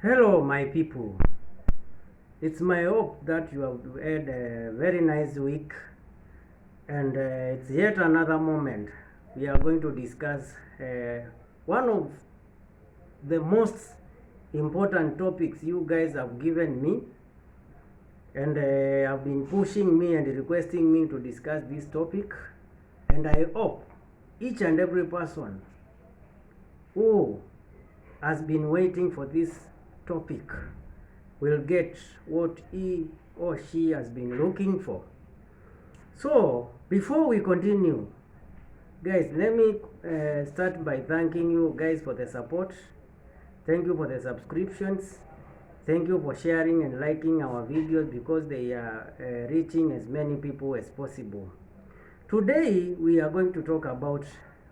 Hello, my people. It's my hope that you have had a very nice week, and it's yet another moment. We are going to discuss one of the most important topics you guys have given me, and have been pushing me and requesting me to discuss this topic. And I hope each and every person who has been waiting for this topic will get what he or she has been looking for. So before we continue, guys, let me start by thanking you guys for the support. Thank you for the subscriptions. Thank you for sharing and liking our videos because they are reaching as many people as possible. Today we are going to talk about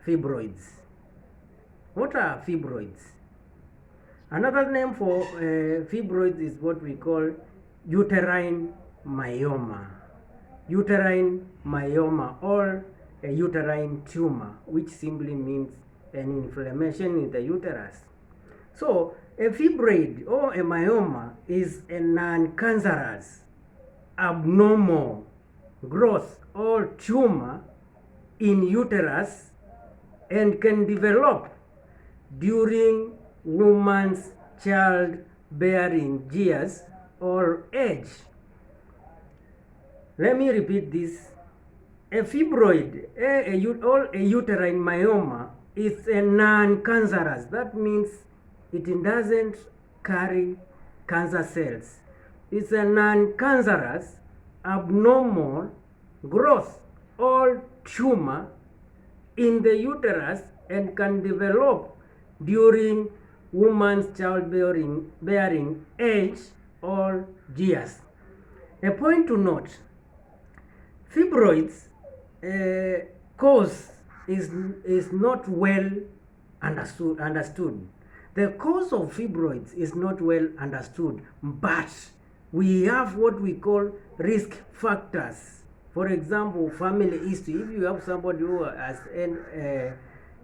fibroids. What are fibroids? Another name for fibroids is what we call uterine myoma. Uterine myoma, or a uterine tumor, which simply means an inflammation in the uterus. So a fibroid or a myoma is a non-cancerous, abnormal growth or tumor in uterus and can develop during woman's childbearing years or age. Let me repeat this. A fibroid or a uterine myoma is a non-cancerous. That means it doesn't carry cancer cells. It's a non-cancerous, abnormal growth or tumor in the uterus and can develop during woman's childbearing age or years. A point to note, fibroids cause is not well understood. The cause of fibroids is not well understood, but we have what we call risk factors. For example, family history. If you have somebody who has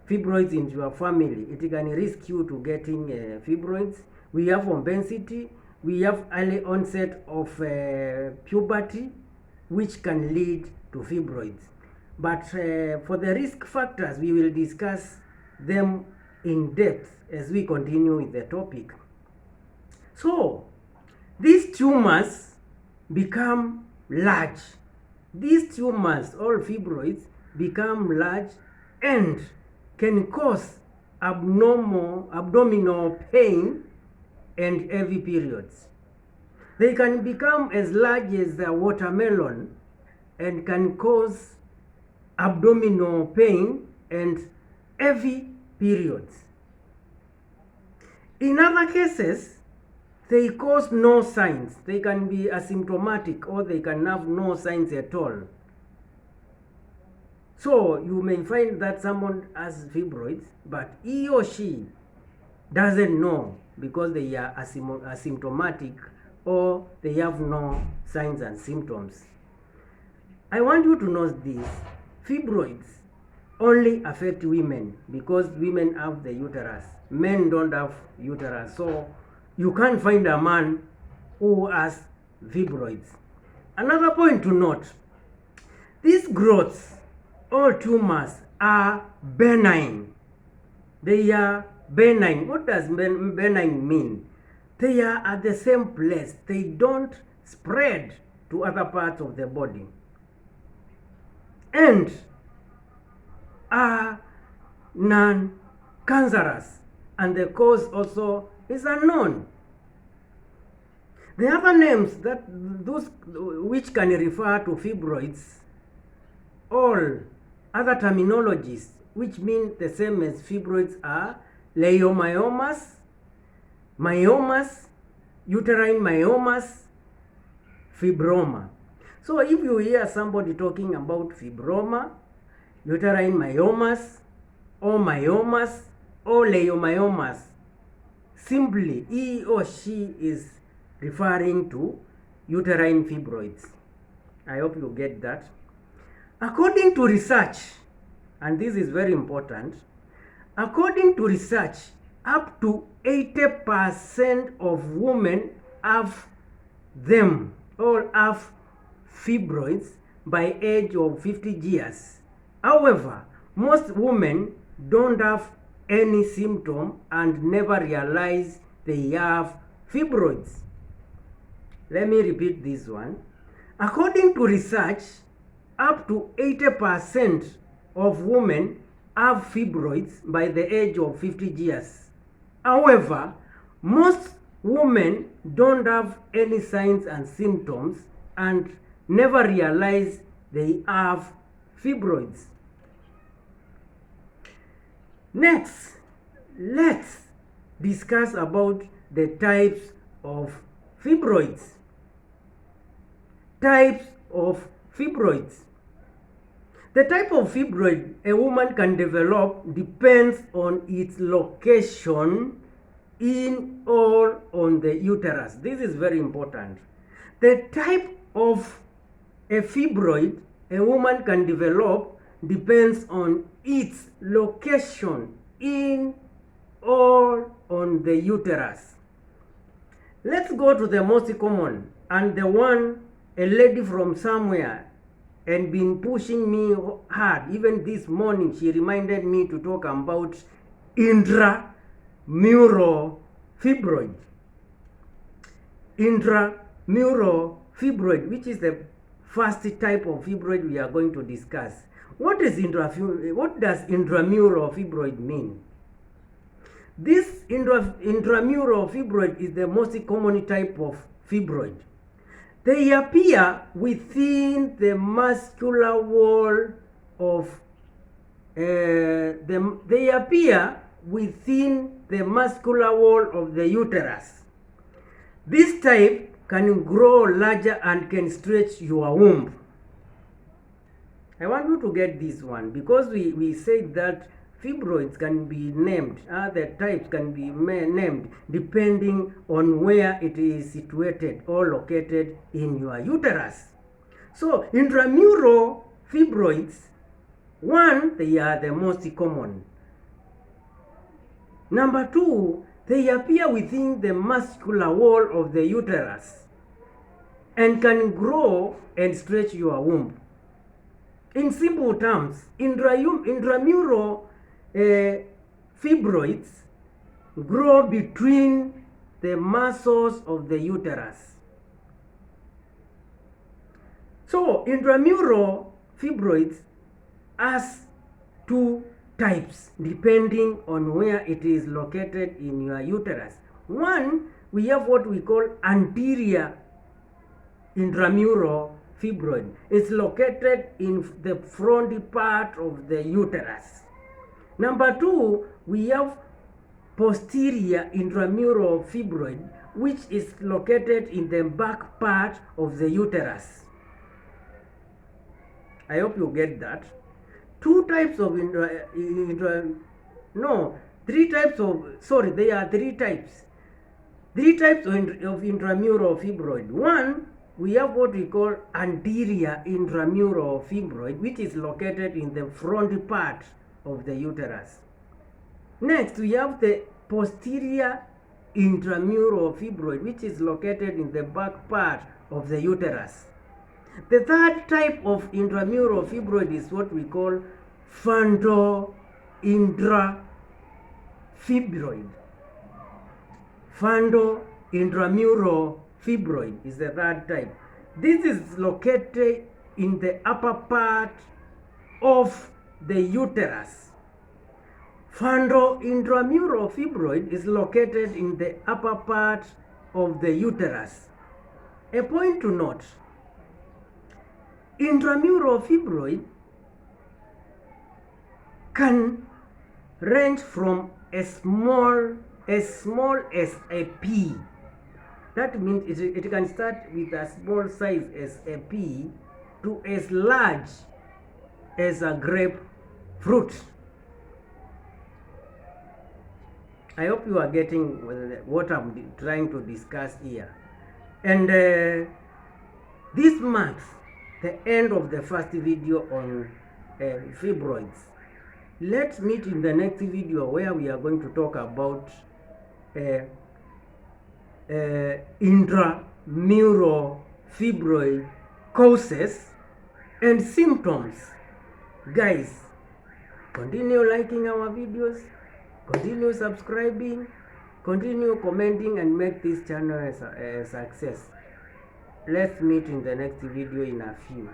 fibroids in your family, it can risk you to getting fibroids. We have obesity. We have early onset of puberty, which can lead to fibroids. But for the risk factors, we will discuss them in depth as we continue with the topic. So these tumors become large. These tumors or fibroids become large and can cause abdominal pain and heavy periods. They can become as large as a watermelon and can cause abdominal pain and heavy periods. In other cases, they cause no signs. They can be asymptomatic or they can have no signs at all. So you may find that someone has fibroids, but he or she doesn't know because they are asymptomatic or they have no signs and symptoms. I want you to know this. Fibroids only affect women because women have the uterus. Men don't have uterus. So you can't find a man who has fibroids. Another point to note, these growths or tumors are benign. They are benign. What does benign mean? They are at the same place. They don't spread to other parts of the body and are non-cancerous, and the cause also is unknown. The other names that those which can refer to fibroids, all other terminologies which mean the same as fibroids are leiomyomas, myomas, uterine myomas, fibroma. So if you hear somebody talking about fibroma, uterine myomas, or myomas, or leiomyomas, simply he or she is referring to uterine fibroids. I hope you get that. According to research, and this is very important, according to research, up to 80% of women have them or have fibroids by age of 50 years. However, most women don't have any symptom and never realize they have fibroids. Let me repeat this one. According to research, up to 80% of women have fibroids by the age of 50 years. However, most women don't have any signs and symptoms and never realize they have fibroids. Next, let's discuss about the types of fibroids. Types of fibroids. The type of fibroid a woman can develop depends on its location in or on the uterus. This is very important. The type of a fibroid a woman can develop depends on its location in or on the uterus. Let's go to the most common and the one a lady from somewhere and been pushing me hard. Even this morning she reminded me to talk about intramural fibroid. Intramural fibroid, which is the first type of fibroid we are going to discuss. What does intramural fibroid mean? This intramural fibroid is the most common type of fibroid. They appear within the muscular wall of the uterus. This type can grow larger and can stretch your womb. I want you to get this one because we said that fibroids can be named, other types can be named depending on where it is situated or located in your uterus. So intramural fibroids, one, they are the most common. Number two, they appear within the muscular wall of the uterus and can grow and stretch your womb. In simple terms, intramural fibroids grow between the muscles of the uterus. So intramural fibroids has two types depending on where it is located in your uterus. One, we have what we call anterior intramural fibroid. It's located in the front part of the uterus. Number two, we have posterior intramural fibroid, which is located in the back part of the uterus. I hope you get that. There are three types. Three types of intramural fibroid. One, we have what we call anterior intramural fibroid, which is located in the front part of the uterus. Next, we have the posterior intramural fibroid, which is located in the back part of the uterus. The third type of intramural fibroid is what we call fundal intrafibroid. Fundal intramural fibroid is the third type. This is located in the upper part of the uterus. Fundal intramural fibroid is located in the upper part of the uterus. A point to note, intramural fibroid can range from as small as a pea. That means it can start with a small size as a pea to as large as a grapefruit. I hope you are getting what I'm trying to discuss here. And this marks the end of the first video on fibroids. Let's meet in the next video where we are going to talk about intramural fibroid causes and symptoms. Guys, continue liking our videos, continue subscribing, continue commenting, and make this channel a success. Let's meet in the next video in a few.